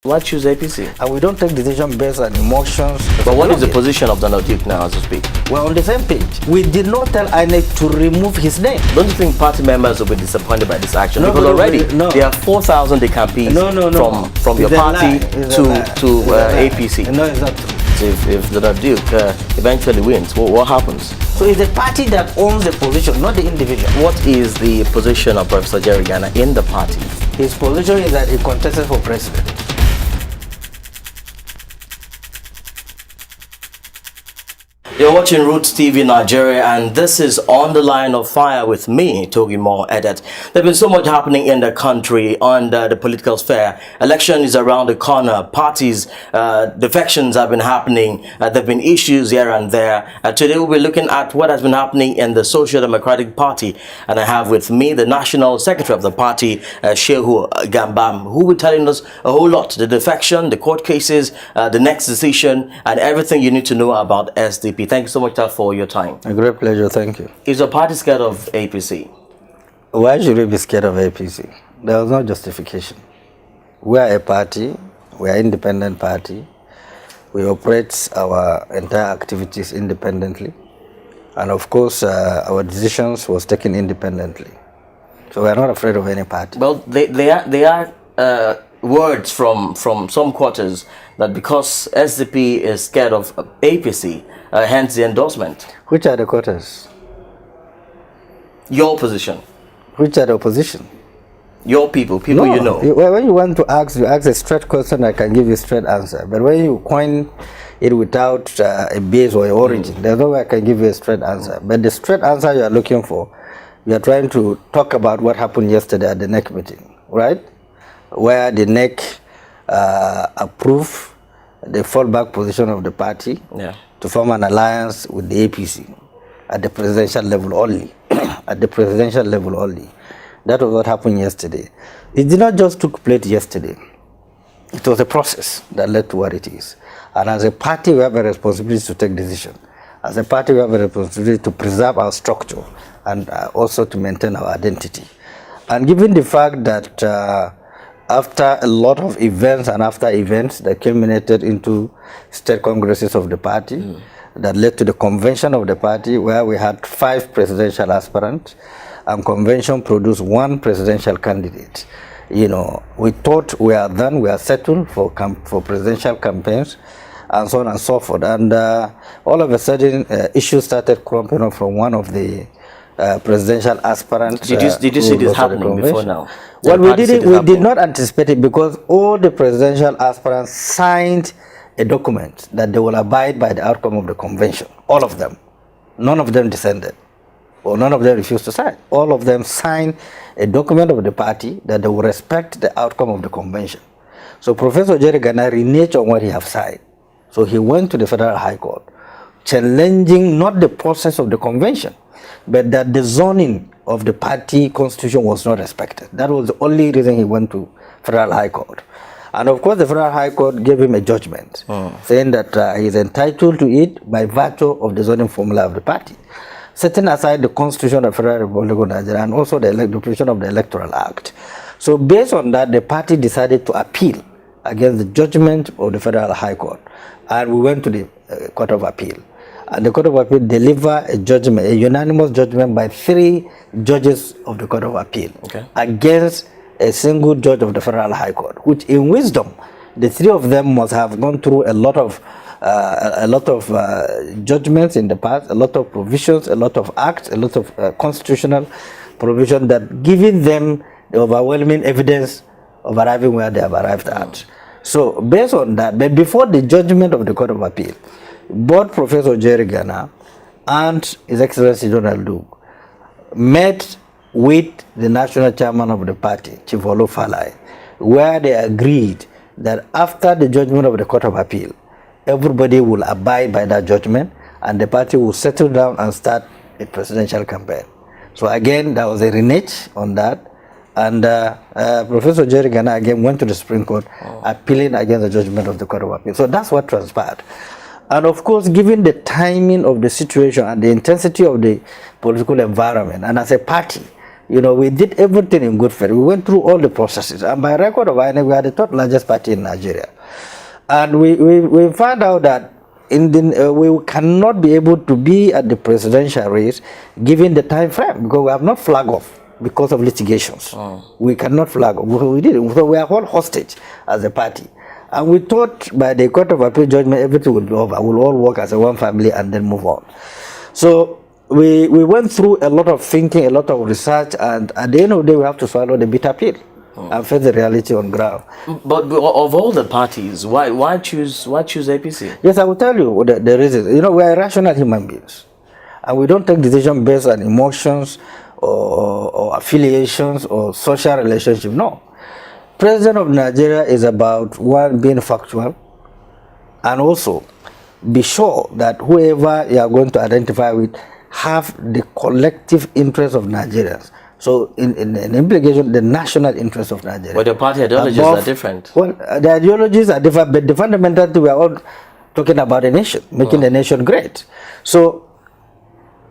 Why choose APC? And we don't take decisions based on emotions. But what is the position of Donald Duke now as we speak? We're on the same page. We did not tell INEC to remove his name. Don't you think party members will be disappointed by this action? No, because already there are 4,000 decampees from your party to APC. No, it's not true. So if Donald Duke eventually wins, what happens? So it's the party that owns the position, not the individual. What is the position of Professor Jerry Ghana in the party? His position is that he contested for president. You're watching Roots TV Nigeria, and this is On the Line of Fire with me, Togi Moore Edet. There's been so much happening in the country on the political sphere. Election is around the corner. Parties, defections have been happening. There have been issues here and there. Today we'll be looking at what has been happening in the Social Democratic Party. And I have with me the National Secretary of the party, Shehu Gambam, who will be telling us a whole lot. The defection, the court cases, the next decision, and everything you need to know about SDP. Thank you so much for your time. A great pleasure, thank you. Is the party scared of APC? Why should we be scared of APC? There was no justification. We are a party, we are an independent party. We operate our entire activities independently. And of course, our decisions was taken independently. So we are not afraid of any party. Well, they are words from some quarters that because SDP is scared of APC, hence the endorsement. Which are the quarters? Your position. Which are the opposition? Your people you know. When you want to ask, you ask a straight question, I can give you a straight answer. But when you coin it without a base or an origin, there's no way I can give you a straight answer. But the straight answer you are looking for, you are trying to talk about what happened yesterday at the NEC meeting, right? Where the NEC approved the fallback position of the party to form an alliance with the APC at the presidential level only. At the presidential level only. That was what happened yesterday. It did not just take place yesterday. It was a process that led to what it is. And as a party, we have a responsibility to take decisions. As a party, we have a responsibility to preserve our structure and also to maintain our identity. And given the fact that after a lot of events and after events that culminated into state congresses of the party, that led to the convention of the party, where we had 5 presidential aspirants, and convention produced 1 presidential candidate. You know, we thought we are done, we are settled for presidential campaigns, and so on and so forth. And all of a sudden, issues started cropping up from one of the presidential aspirants. Did you see this happening before now? Well, we did not anticipate it because all the presidential aspirants signed a document that they will abide by the outcome of the convention. All of them. None of them dissented. Or none of them refused to sign. All of them signed a document of the party that they will respect the outcome of the convention. So Professor Jerry Ghana reneged on what he have signed. So he went to the Federal High Court, challenging not the process of the convention, but that the zoning of the party constitution was not respected. That was the only reason he went to Federal High Court. And of course, the Federal High Court gave him a judgment, saying that he is entitled to it by virtue of the zoning formula of the party, setting aside the Constitution of the Federal Republic of Nigeria and also the provision of the Electoral Act. So based on that, the party decided to appeal against the judgment of the Federal High Court. And we went to the Court of Appeal. And the Court of Appeal delivered a judgment, a unanimous judgment by 3 judges of the Court of Appeal against a single judge of the Federal High Court, which in wisdom, the 3 of them must have gone through a lot of judgments in the past, a lot of provisions, a lot of acts, a lot of constitutional provision that giving them the overwhelming evidence of arriving where they have arrived at. So based on that, but before the judgment of the Court of Appeal, both Professor Jerry Ghana and His Excellency Donald Duke met with the national chairman of the party, Chief Olufalai, where they agreed that after the judgment of the Court of Appeal, everybody will abide by that judgment and the party will settle down and start a presidential campaign. So again, there was a renege on that. And Professor Jerry Ghana again went to the Supreme Court appealing against the judgment of the Court of Appeal. So that's what transpired. And of course, given the timing of the situation and the intensity of the political environment, and as a party You know, we did everything in good faith. We went through all the processes. And by record of INEC, we are the third largest party in Nigeria. And we found out that we cannot be able to be at the presidential race given the time frame, because we have not flagged off because of litigations. We cannot flag off. We didn't. So we are all hostage as a party. And we thought by the Court of Appeal judgment, everything would be over. We'll all work as a one family and then move on. So we went through a lot of thinking, a lot of research, and at the end of the day, we have to swallow the bitter pill and face the reality on ground. But of all the parties, why choose APC? Yes, I will tell you the reason. You know, we are rational human beings, and we don't take decisions based on emotions or affiliations or social relationship. No. President of Nigeria is about, one, being factual, and also be sure that whoever you are going to identify with have the collective interest of Nigerians. So in implication, the national interest of Nigeria. But the party ideologies are different. Well, the ideologies are different, but the fundamental thing, we are all talking about a nation, making the nation great. So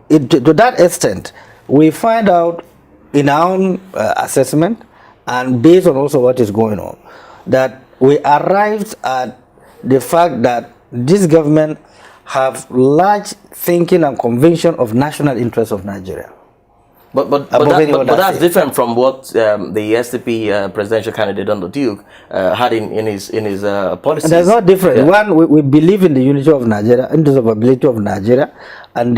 to that extent, we find out in our own assessment, and based on also what is going on, that we arrived at the fact that this government have large thinking and conviction of national interest of Nigeria. But that's different from what the SDP presidential candidate on the Duke had in his policies. That's not different. Yeah. One, we believe in the unity of Nigeria, indivisibility of Nigeria, and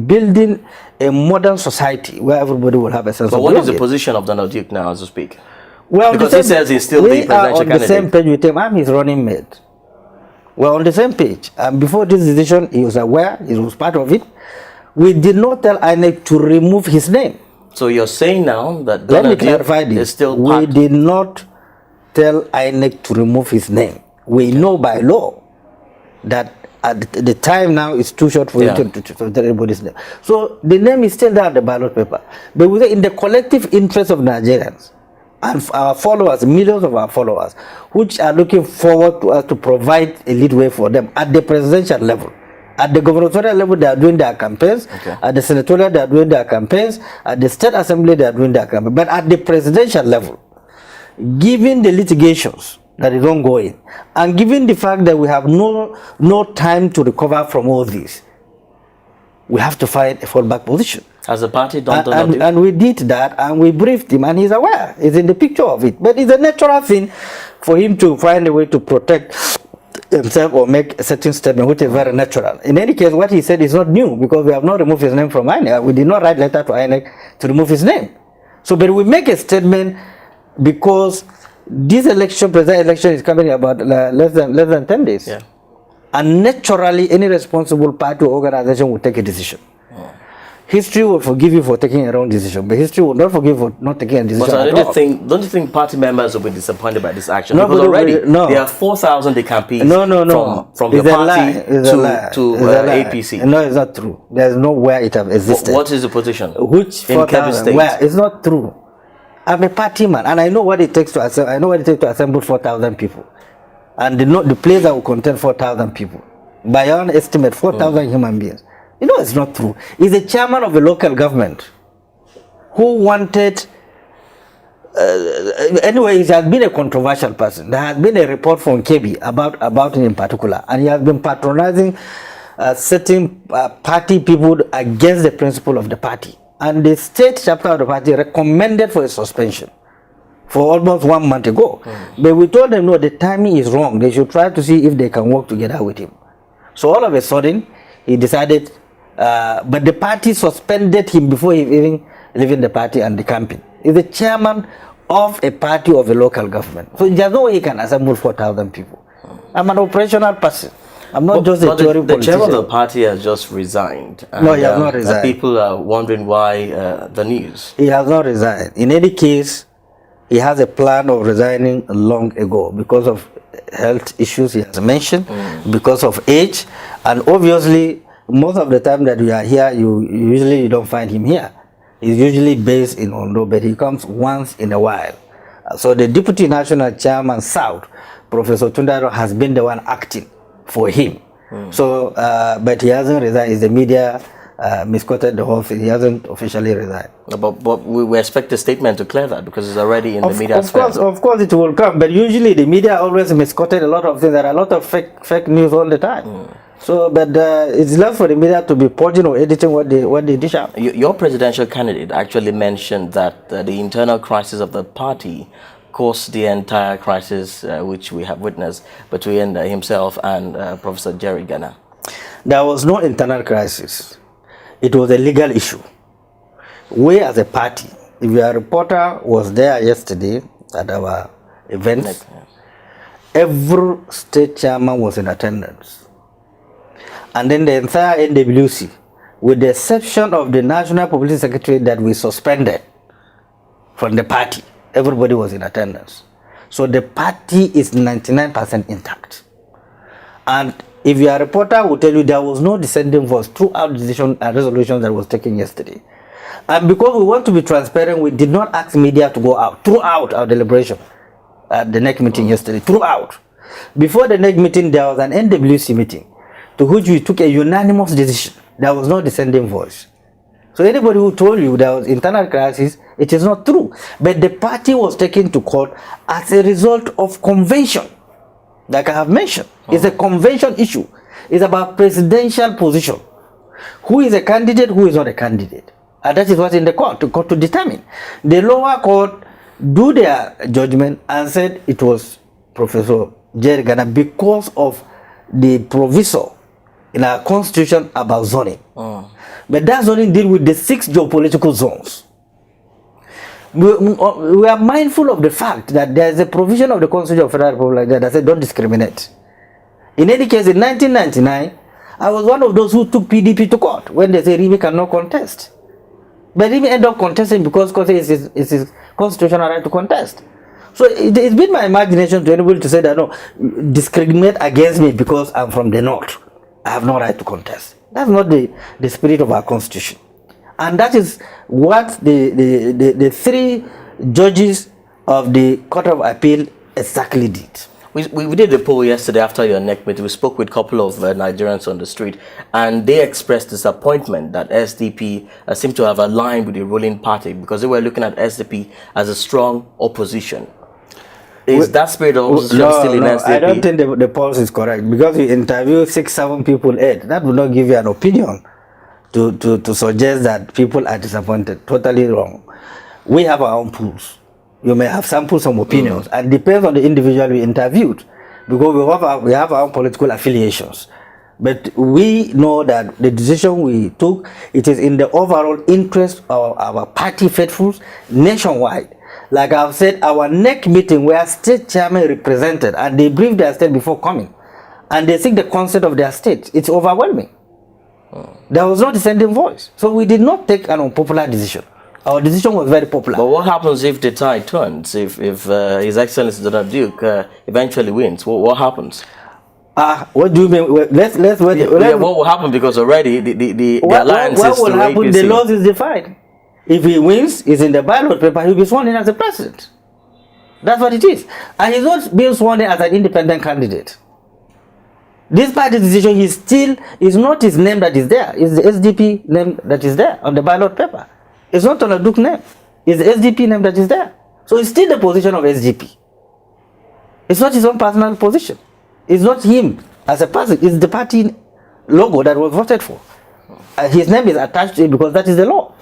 building a modern society where everybody will have a sense of belonging. But what is the position of Donald Duke now as we speak? Well, because he says he's still the presidential candidate. We are on the same page with him. I'm his running mate. We're on the same page. And before this decision, he was aware, he was part of it. We did not tell INEC to remove his name. So you're saying now that Donald Duke is still part. We did not tell INEC to remove his name. We know by law that at the time now it's too short for you to tell everybody's name. So the name is still there on the ballot paper. But in the collective interest of Nigerians and our followers, millions of our followers, which are looking forward to us to provide a leadway for them at the presidential level. At the gubernatorial level, they are doing their campaigns. Okay. At the senatorial, they are doing their campaigns. At the state assembly, they are doing their campaigns. But at the presidential level, given the litigations that is ongoing, and given the fact that we have no time to recover from all this, we have to find a fallback position. As a party, and we did that, and we briefed him, and he's aware. He's in the picture of it. But it's a natural thing for him to find a way to protect himself or make a certain statement, which is very natural. In any case, what he said is not new, because we have not removed his name from INEC. We did not write letter to INEC to remove his name. So, but we make a statement because this election, presidential election, is coming about less than 10 days. Yeah. And naturally, any responsible party or organization will take a decision. History will forgive you for taking a wrong decision, but history will not forgive you for not taking a decision. But don't you think party members will be disappointed by this action? No, because already there are 4,000 decampees from your party to APC. No, it's not true. There's nowhere it has existed. What is the position? Which 4,000? Where? It's not true. I'm a party man, and I know what it takes to assemble. I know what it takes to assemble 4,000 people, and the place that will contain 4,000 people. By your own estimate, 4,000 human beings. You know, it's not true. He's the chairman of a local government who wanted. Anyway, he has been a controversial person. There has been a report from KB about him in particular, and he has been patronizing certain party people against the principle of the party. And the state chapter of the party recommended for a suspension for almost 1 month ago. But we told them, no, the timing is wrong. They should try to see if they can work together with him. So all of a sudden, he decided. But the party suspended him before he even leaving the party and the campaign. He's the chairman of a party of a local government. So there's no way he can assemble 4,000 people. I'm an operational person. I'm not just a theory politician. The chairman of the party has just resigned. And, no, he has not resigned. People are wondering why the news. He has not resigned. In any case, he has a plan of resigning long ago because of health issues he has mentioned, because of age, and obviously, most of the time that we are here, you don't find him here. He's usually based in Ondo, but he comes once in a while. So the Deputy National Chairman South, Professor Tundaro, has been the one acting for him. So, but he hasn't resigned. It's the media misquoted the whole thing. He hasn't officially resigned. But we expect a statement to clear that because it's already in the media. Of course it will come. But usually the media always misquoted a lot of things. There are a lot of fake news all the time. So, but it's left for the media to be purging or editing what they dish out. Your presidential candidate actually mentioned that the internal crisis of the party caused the entire crisis which we have witnessed between himself and Professor Jerry Ghana. There was no internal crisis. It was a legal issue. We as a party, if your reporter was there yesterday at our events, every state chairman was in attendance. And then the entire NWC, with the exception of the National Publicity Secretary that we suspended from the party, everybody was in attendance. So the party is 99% intact. And if your reporter will tell you there was no dissenting voice throughout the decision and resolution that was taken yesterday. And because we want to be transparent, we did not ask media to go out throughout our deliberation at the next meeting yesterday, throughout. Before the next meeting, there was an NWC meeting to which we took a unanimous decision. There was no dissenting voice. So anybody who told you there was internal crisis, it is not true. But the party was taken to court as a result of convention. Like I have mentioned, it's a convention issue. It's about presidential position. Who is a candidate, who is not a candidate. And that is what's in the court to determine. The lower court do their judgment and said it was Professor Jerry Ghana because of the proviso in our constitution about zoning. But that zoning deal with the 6 geopolitical zones. We are mindful of the fact that there is a provision of the Constitution of the Federal Republic that says don't discriminate. In any case, in 1999, I was one of those who took PDP to court when they say Rimi cannot contest. But Rimi ended up contesting because it's his constitutional right to contest. So it's been my imagination to anybody to say that no, discriminate against me because I'm from the north. I have no right to contest. That's not the spirit of our constitution. And that is what the 3 judges of the Court of Appeal exactly did. We did a poll yesterday after your neck meeting. We spoke with a couple of Nigerians on the street, and they expressed disappointment that SDP seemed to have aligned with the ruling party because they were looking at SDP as a strong opposition. Is that spirit of opposition still in SDP? I don't think the pulse is correct because you interview 6-7 people, 8. That would not give you an opinion to suggest that people are disappointed. Totally wrong. We have our own pools. You may have samples, some opinions, and depends on the individual we interviewed, because we have our own political affiliations. But we know that the decision we took, it is in the overall interest of our party faithfuls nationwide. Like I've said, our next meeting where state chairman represented, and they briefed their state before coming, and they seek the consent of their state. It's overwhelming. There was no dissenting voice. So we did not take an unpopular decision. Our decision was very popular. But what happens if the tide turns? If His Excellency Donald Duke eventually wins, what happens? What do you mean? Let's wait. What will happen? Because already the alliance is what will happen? APC. The laws is defined. If he wins, it's in the ballot paper. He'll be sworn in as a president. That's what it is. And he's not being sworn in as an independent candidate. This party decision, is not his name that is there. It's the SDP name that is there on the ballot paper. It's not on a Duke name. It's the SDP name that is there. So it's still the position of SDP. It's not his own personal position. It's not him as a person. It's the party logo that was voted for. His name is attached to it because that is the law.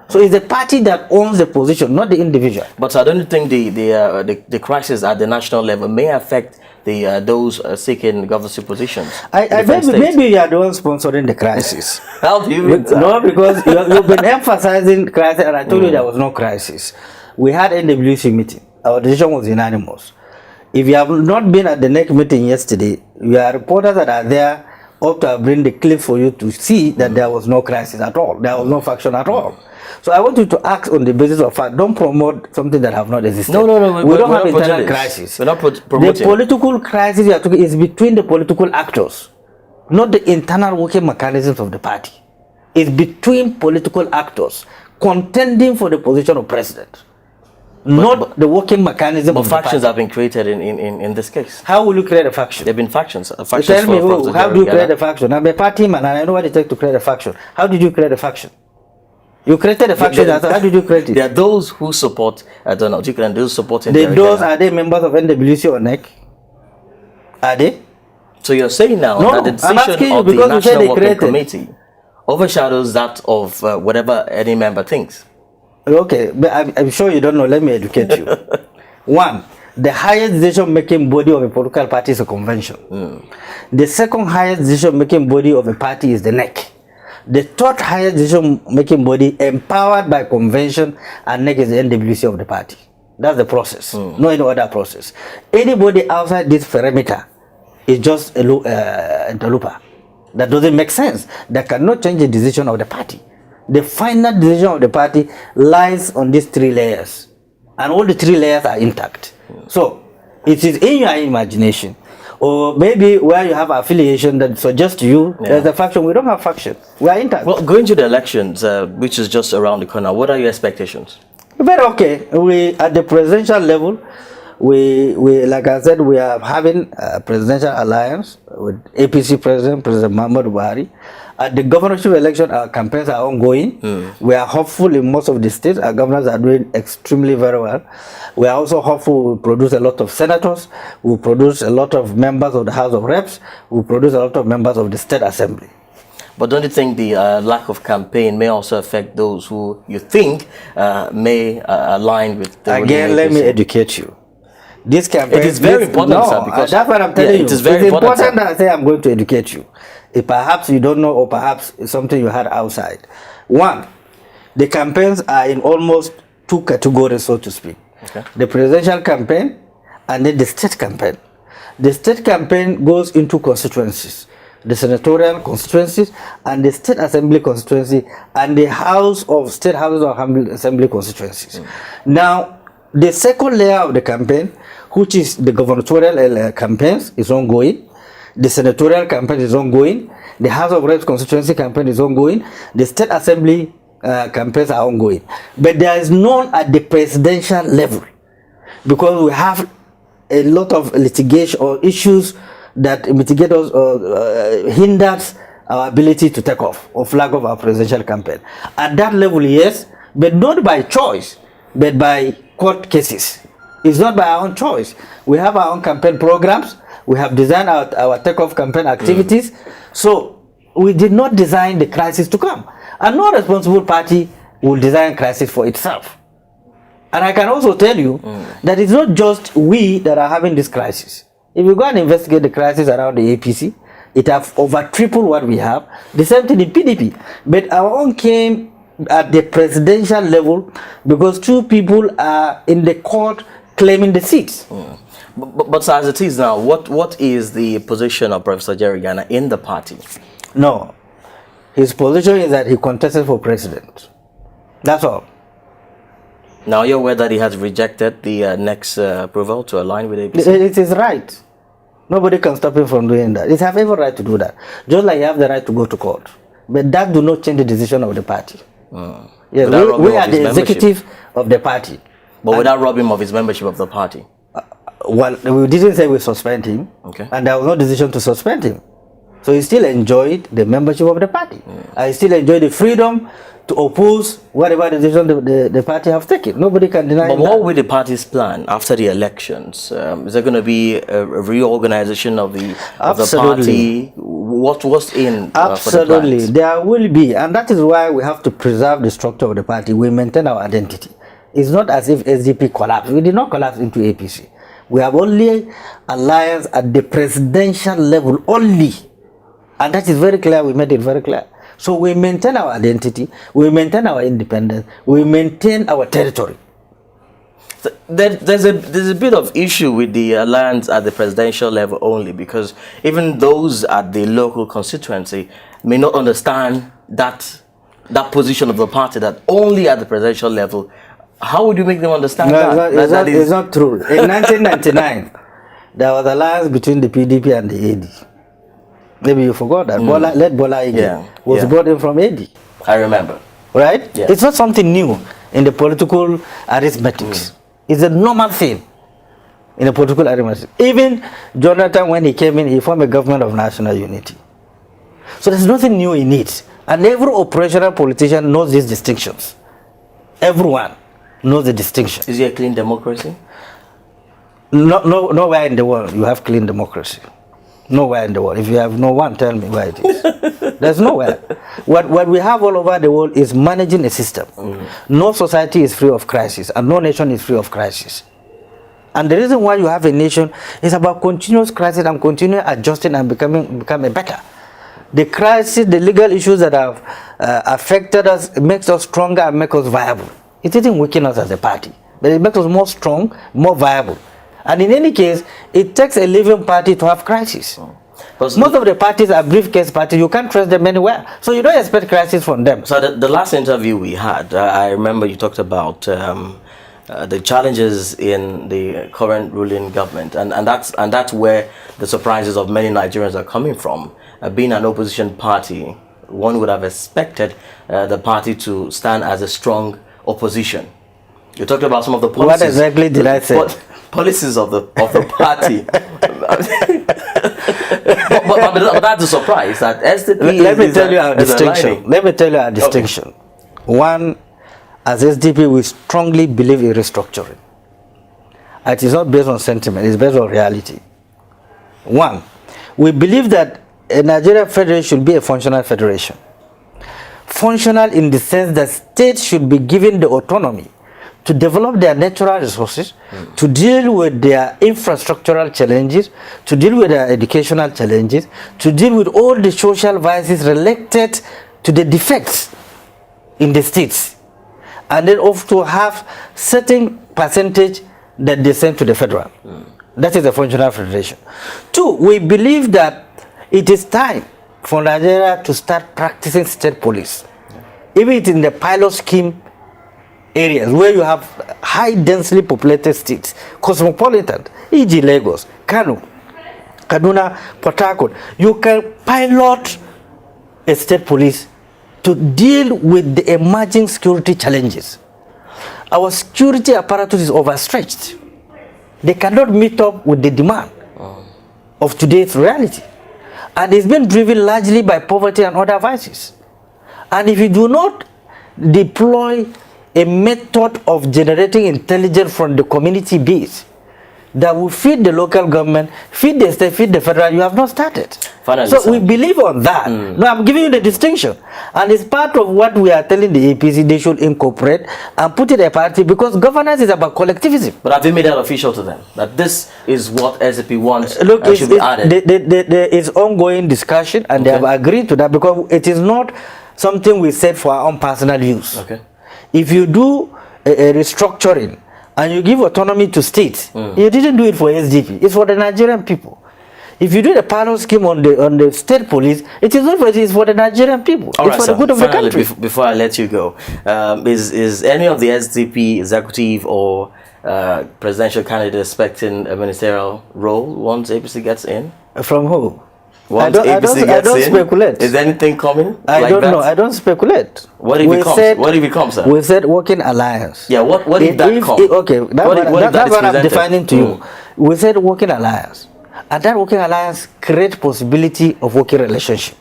So it's the party that owns the position, not the individual. But I don't think the crisis at the national level may affect those seeking governorship positions. Maybe you are the one sponsoring the crisis. How do you mean that? No, because you've been emphasizing crisis, and I told you there was no crisis. We had NWC meeting. Our decision was unanimous. If you have not been at the next meeting yesterday, you are reporters that are there up to bring the clip for you to see that there was no crisis at all. There was no faction at all. So I want you to act on the basis of fact. Don't promote something that have not existed. No. We don't have internal crisis. We're not promoting. The political crisis you are talking is between the political actors, not the internal working mechanisms of the party. It's between political actors contending for the position of president. not the working mechanism of the factions party. have been created in this case. How will you create a faction? There have been factions. Tell me how do you create a faction? I'm a party man and I know what it takes to create a faction. How did you create a faction? You created a faction. How did you create it? There are those who support Donald Duke and those supporting those are they members of NWC or NEC? Are they? So you're saying now that the decision of the National Working Committee overshadows that of whatever any member thinks. Okay, but I'm sure you don't know. Let me educate you. One, the highest decision-making body of a political party is a convention. The second highest decision-making body of a party is the NEC. The third highest decision-making body empowered by convention and NEC is the NWC of the party. That's the process, no any other process. Anybody outside this perimeter is just a interloper. That doesn't make sense. That cannot change the decision of the party. The final decision of the party lies on these three layers. And all the three layers are intact. So, it is in your imagination. Or maybe where you have affiliation that suggests to you there's a faction. We don't have faction. We are intact. Well, going to the elections, which is just around the corner, what are your expectations? Very okay. We at the presidential level, we like I said, we are having a presidential alliance with APC President Muhammadu Buhari. At the governorship election, our campaigns are ongoing. We are hopeful in most of the states. Our governors are doing extremely very well. We are also hopeful we'll produce a lot of senators. We'll produce a lot of members of the House of Reps. We'll produce a lot of members of the State Assembly. But don't you think the lack of campaign may also affect those who you think may align with the Again, let me educate you. This campaign... It is very important, sir, because... that's what I'm telling you. It is very important that I say I'm going to educate you. If perhaps you don't know or perhaps it's something you had outside. One, the campaigns are in almost two categories, so to speak. Okay. The presidential campaign and then the state campaign. The state campaign goes into constituencies. The senatorial constituencies and the state assembly constituency and the state houses of assembly constituencies. Now, the second layer of the campaign, which is the gubernatorial campaigns, is ongoing. The senatorial campaign is ongoing. The House of Reps constituency campaign is ongoing. The state assembly campaigns are ongoing. But there is none at the presidential level because we have a lot of litigation or issues that mitigate us or hinders our ability to take off or flag off our presidential campaign. At that level, yes, but not by choice, but by court cases. It's not by our own choice. We have our own campaign programs. We have designed our takeoff campaign activities. So we did not design the crisis to come. And no responsible party will design crisis for itself. And I can also tell you that it's not just we that are having this crisis. If you go and investigate the crisis around the APC, it have over tripled what we have. The same thing in PDP. But our own came at the presidential level because two people are in the court claiming the seats. But as it is now, what is the position of Professor Jerry Ghana in the party? No. His position is that he contested for president. That's all. Now you're aware that he has rejected the next approval to align with APC? It is right. Nobody can stop him from doing that. He has every right to do that. Just like you have the right to go to court. But that do not change the decision of the party. Yes, we are the executive of the party. But without robbing him of his membership of the party? Well, we didn't say we suspend him. Okay. And there was no decision to suspend him. So he still enjoyed the membership of the party. I still enjoy the freedom to oppose whatever decision the party have taken. Nobody can deny that. But what will the party's plan after the elections? Is there going to be a reorganization of the party? What was in Absolutely. For the there will be. And that is why we have to preserve the structure of the party. We maintain our identity. It's not as if SDP collapsed. We did not collapse into APC. We have only alliance at the presidential level only. And that is very clear. We made it very clear. So we maintain our identity, we maintain our independence, we maintain our territory. So there's a bit of issue with the alliance at the presidential level only, because even those at the local constituency may not understand that position of the party, that only at the presidential level. How would you make them understand that? It's not true. In 1999, there was alliance between the PDP and the AD. Maybe you forgot that. Bola Ige was brought in from AD. I remember. Right? Yeah. It's not something new in the political arithmetics. It's a normal thing in a political arrangement. Even Jonathan, when he came in, he formed a government of national unity. So there's nothing new in it. And every operational politician knows these distinctions. Everyone knows the distinction. Is it a clean democracy? Nowhere in the world you have clean democracy. Nowhere in the world. If you have no one, tell me where it is. There's nowhere. What we have all over the world is managing a system. No society is free of crisis, and no nation is free of crisis. And the reason why you have a nation is about continuous crisis and continuing adjusting and becoming better. The crisis, the legal issues that have affected us makes us stronger and make us viable. It didn't weaken us as a party, but it makes us more strong, more viable. And in any case, it takes a living party to have crisis. Most of the parties are briefcase parties. You can't trust them anywhere. So you don't expect crisis from them. So the last interview we had, I remember you talked about the challenges in the current ruling government. And that's where the surprises of many Nigerians are coming from. Being an opposition party, one would have expected the party to stand as a strong opposition. You talked about some of the policies. What exactly did I say? Policies of the party. but that's a surprise that SDP Let me tell you our distinction. Let me tell you our distinction. Okay. One, as SDP, we strongly believe in restructuring. It is not based on sentiment, it's based on reality. One, we believe that a Nigerian federation should be a functional federation. Functional in the sense that states should be given the autonomy to develop their natural resources, to deal with their infrastructural challenges, to deal with their educational challenges, to deal with all the social vices related to the defects in the states, and then also have certain percentage that they send to the federal. That is a functional federation. Two, we believe that it is time for Nigeria to start practicing state police, even in the pilot scheme areas where you have high densely populated states, cosmopolitan, e.g. Lagos, Kano, Kaduna, Port Harcourt. You can pilot a state police to deal with the emerging security challenges. Our security apparatus is overstretched. They cannot meet up with the demand of today's reality. And it's been driven largely by poverty and other vices. And if you do not deploy a method of generating intelligence from the community base that will feed the local government, feed the state, feed the federal, you have not started. Finally, so we believe on that. Now I'm giving you the distinction. And it's part of what we are telling the APC they should incorporate and put it a party, because governance is about collectivism. But have you made that official to them? That this is what SDP wants. Look, should be added? There is ongoing discussion, and they have agreed to that, because it is not something we said for our own personal use. Okay. If you do a restructuring and you give autonomy to states, you didn't do it for SDP. It's for the Nigerian people. If you do the pilot scheme on the state police, it is not for it is for the Nigerian people. All it's right, for the good of the country. Before I let you go, is any of the SDP executive or presidential candidate expecting a ministerial role once APC gets in? From who? I don't speculate. Is anything coming? I don't know. I don't speculate. What if it comes? What if it comes, sir? We said working alliance. Yeah. What if that comes? Okay. That's what I'm defining to you. We said working alliance, and that working alliance creates possibility of working relationship.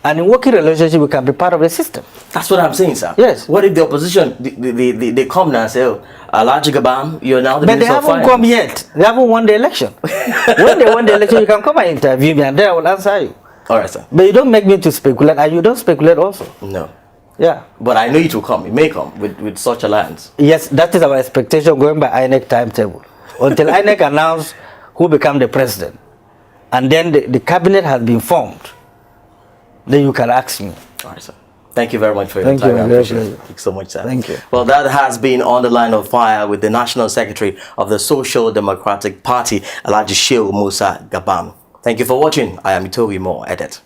And in working relationship, we can be part of the system. That's what I'm saying, sir. Yes. What if the opposition, they come now and say, oh, Alhaji Gabam, you're now the Minister of Finance. But they haven't come yet. They haven't won the election. When they won the election, you can come and interview me, and then I will answer you. All right, sir. But you don't make me to speculate, and you don't speculate also. No. Yeah. But I know it will come. It may come with such alliance. Yes, that is our expectation going by INEC timetable. Until INEC announce who become the president, and then the cabinet has been formed, then you can ask me. All right, sir. Thank you very much for your time. I appreciate it. Thank you so much, sir. Thank you. Well, that has been On the Line of Fire with the National Secretary of the Social Democratic Party, Alhaji Shehu Musa Gabam. Thank you for watching. I am Itogi Mo Edet.